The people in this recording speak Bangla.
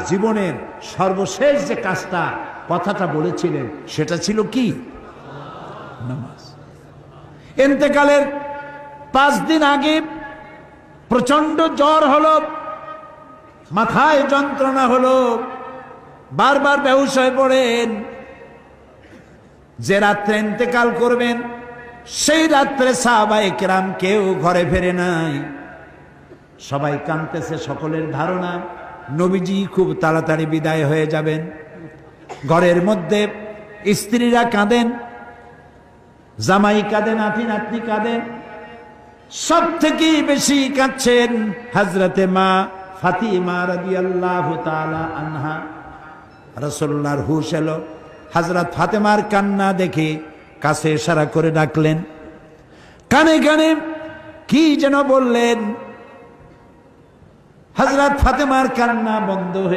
জীবনের সর্বশেষ যে কাজটা কথাটা বলেছিলেন সেটা ছিল কি? নামাজ। ইন্তেকালের 5 দিন আগে প্রচন্ড জ্বর হলো, মাথায় যন্ত্রণা হলো, বারবার বেহুশ হয়ে পড়েন। যে রাত্রে ইন্তেকাল করবেন সেই রাত্রে সাহাবায়ে কেরাম কেউ ঘরে ফেরে নাই, সবাই কাঁদতেছে। সকলের ধারণা নবীজি খুব তাড়াতাড়ি বিদায় হয়ে যাবেন। ঘরের মধ্যে স্ত্রীরা কাঁদেন, জামাই কাঁদে, নাতি নাতনি কাঁদেন। সব থেকে বেশি কাঁদছেন হযরতে মা ফাতিমা রাদিয়াল্লাহু তাআলা আনহা। রাসূলুল্লাহর হুশ এলো, হযরত ফাতেমার কান্না দেখে কাছে ইশারা করে ডাকলেন, কানে কানে কি যেন বললেন। হযরত ফাতেমার কান্না বন্ধ হয়ে